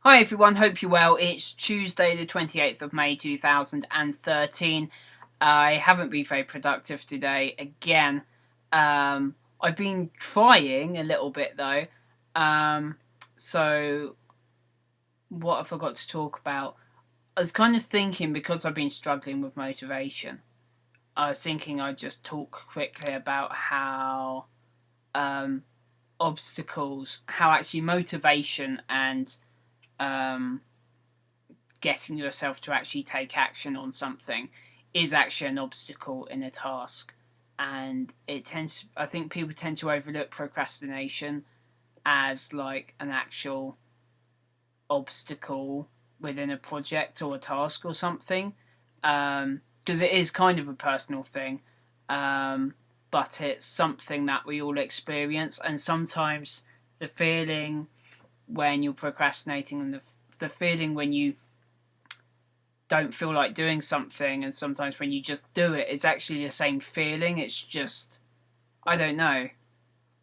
Hi everyone, hope you're well. It's Tuesday the 28th of May 2013. I haven't been very productive today again. I've been trying a little bit though. So what have I got to talk about? I was kind of thinking, because I've been struggling with motivation, I was thinking I'd just talk quickly about how obstacles, how actually motivation and getting yourself to actually take action on something is actually an obstacle in a task. And I think people tend to overlook procrastination as like an actual obstacle within a project or a task or something, because it is kind of a personal thing, but it's something that we all experience. And sometimes the feeling when you're procrastinating and the feeling when you don't feel like doing something, and sometimes when you just do it, it's actually the same feeling. It's just, I don't know,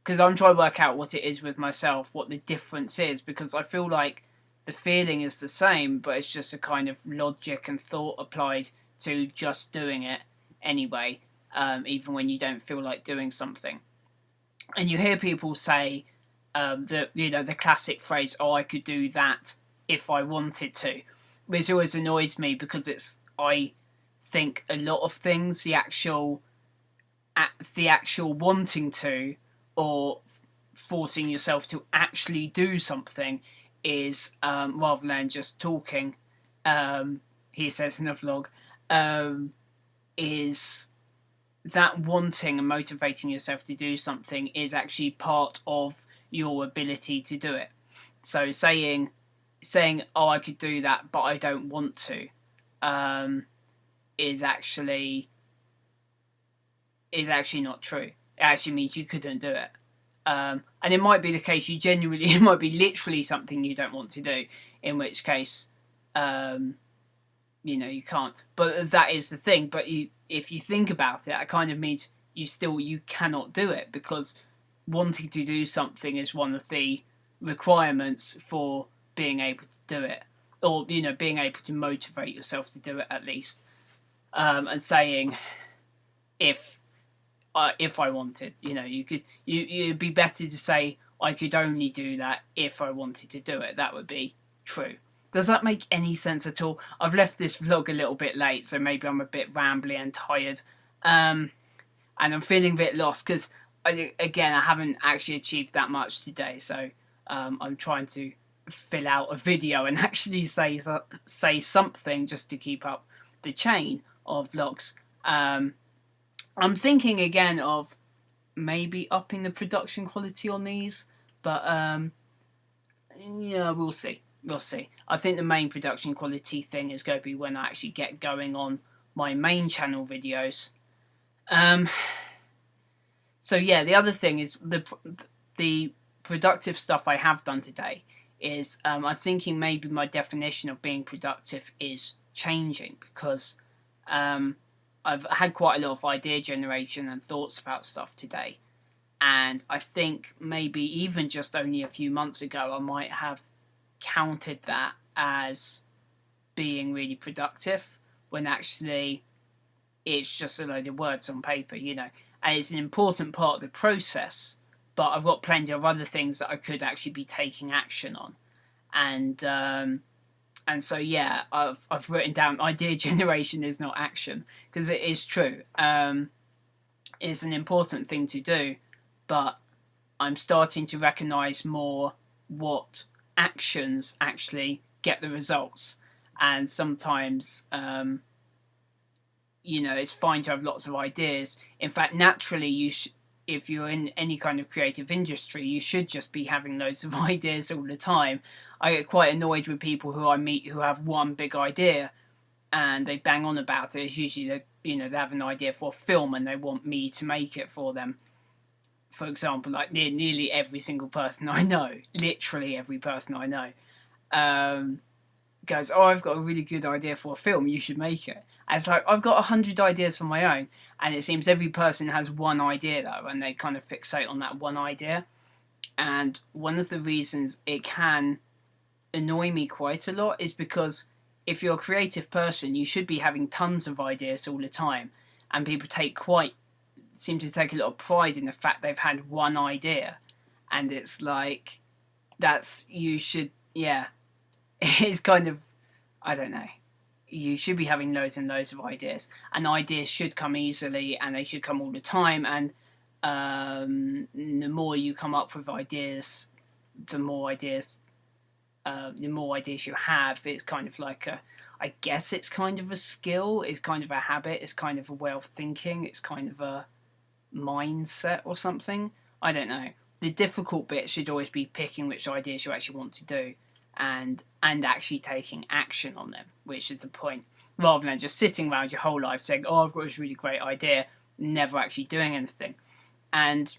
because I'm trying to work out what it is with myself, what the difference is, because I feel like the feeling is the same, but it's just a kind of logic and thought applied to just doing it anyway, even when you don't feel like doing something. And you hear people say the classic phrase, "Oh, I could do that if I wanted to," which always annoys me, because I think a lot of things, the actual wanting to, or forcing yourself to actually do something, is rather than just talking. He says in a vlog, is that wanting and motivating yourself to do something is actually part of your ability to do it. So saying, "Oh, I could do that, but I don't want to," is actually not true. It actually means you couldn't do it. And it might be the case you genuinely, it might be literally something you don't want to do, in which case, you can't. But that is the thing. But if you think about it, it kind of means you cannot do it, because wanting to do something is one of the requirements for being able to do it, or being able to motivate yourself to do it at least. And saying, if I wanted, you'd be better to say, "I could only do that if I wanted to do it." That would be true. Does that make any sense at all? I've left this vlog a little bit late, so maybe I'm a bit rambly and tired, and I'm feeling a bit lost, because I haven't actually achieved that much today. So I'm trying to fill out a video and actually say something, just to keep up the chain of vlogs. I'm thinking again of maybe upping the production quality on these, but we'll see. I think the main production quality thing is going to be when I actually get going on my main channel videos. So yeah, the other thing is the productive stuff I have done today is, I was thinking maybe my definition of being productive is changing, because I've had quite a lot of idea generation and thoughts about stuff today, and I think maybe even just only a few months ago I might have counted that as being really productive, when actually it's just a load of words on paper, and it's an important part of the process, but I've got plenty of other things that I could actually be taking action on. And so yeah, I've written down, idea generation is not action, because it is true. It's an important thing to do, but I'm starting to recognise more what actions actually get the results. And sometimes it's fine to have lots of ideas. In fact, naturally, if you're in any kind of creative industry, you should just be having loads of ideas all the time. I get quite annoyed with people who I meet who have one big idea and they bang on about it. It's usually they have an idea for a film and they want me to make it for them. For example, like nearly every single person I know, literally every person I know, goes, "Oh, I've got a really good idea for a film, you should make it." And it's like, I've got 100 ideas for my own, and it seems every person has one idea though, and they kind of fixate on that one idea. And one of the reasons it can annoy me quite a lot is because if you're a creative person, you should be having tons of ideas all the time, and people seem to take a lot of pride in the fact they've had one idea, and it's like you should, yeah, it's kind of, I don't know. You should be having loads and loads of ideas, and ideas should come easily, and they should come all the time. And the more you come up with ideas, the more ideas you have. It's kind of like I guess it's kind of a skill. It's kind of a habit. It's kind of a way of thinking. It's kind of a mindset or something. I don't know. The difficult bit should always be picking which ideas you actually want to do, and actually taking action on them, which is the point, rather than just sitting around your whole life saying, oh, I've got this really great idea, never actually doing anything. And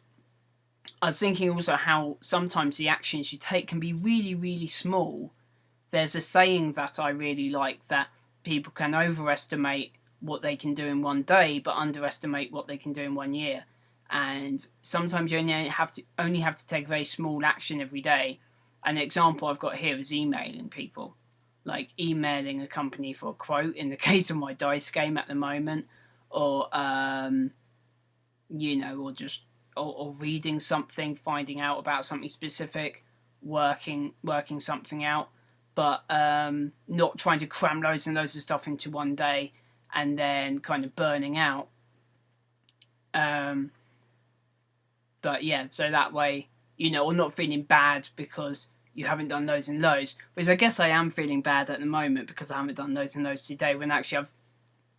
I was thinking also how sometimes the actions you take can be really, really small. There's a saying that I really like, that people can overestimate what they can do in one day, but underestimate what they can do in 1 year. And sometimes you only have to take a very small action every day. An example I've got here is emailing people, like emailing a company for a quote in the case of my dice game at the moment, or or just or reading something, finding out about something specific, working something out, but not trying to cram loads and loads of stuff into one day and then kind of burning out. But yeah, so that way, or not feeling bad because you haven't done loads and loads, because I guess I am feeling bad at the moment because I haven't done loads and loads today, when actually I've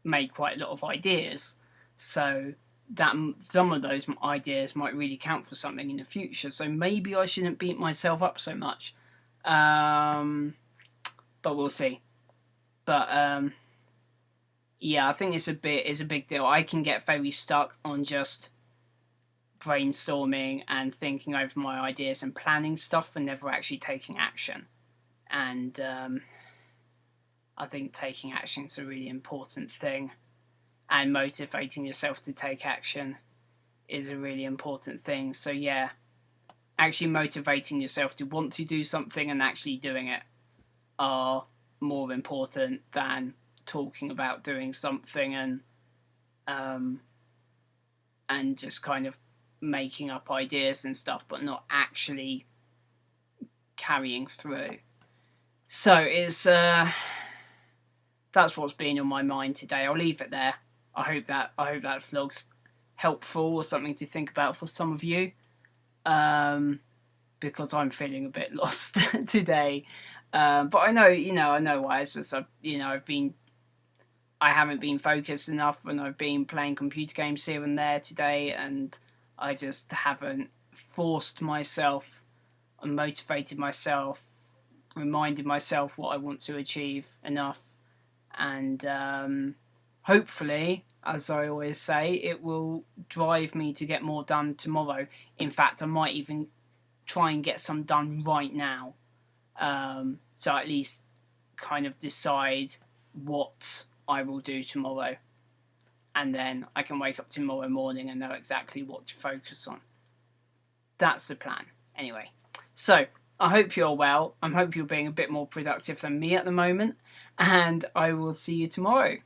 made quite a lot of ideas. So that some of those ideas might really count for something in the future. So maybe I shouldn't beat myself up so much. But we'll see. But yeah, I think it's a big deal. I can get very stuck on just brainstorming and thinking over my ideas and planning stuff and never actually taking action. And I think taking action is a really important thing, and motivating yourself to take action is a really important thing. So yeah, actually motivating yourself to want to do something and actually doing it are more important than talking about doing something and just kind of making up ideas and stuff, but not actually carrying through. So it's that's what's been on my mind today. I'll leave it there. I hope that vlog's helpful or something to think about for some of you, because I'm feeling a bit lost today. But I know why. It's just I haven't been focused enough, and I've been playing computer games here and there today, and I just haven't forced myself and motivated myself, reminded myself what I want to achieve enough. And hopefully, as I always say, it will drive me to get more done tomorrow. In fact, I might even try and get some done right now. So at least kind of decide what I will do tomorrow, and then I can wake up tomorrow morning and know exactly what to focus on. That's the plan. Anyway, so I hope you're well. I hope you're being a bit more productive than me at the moment, and I will see you tomorrow.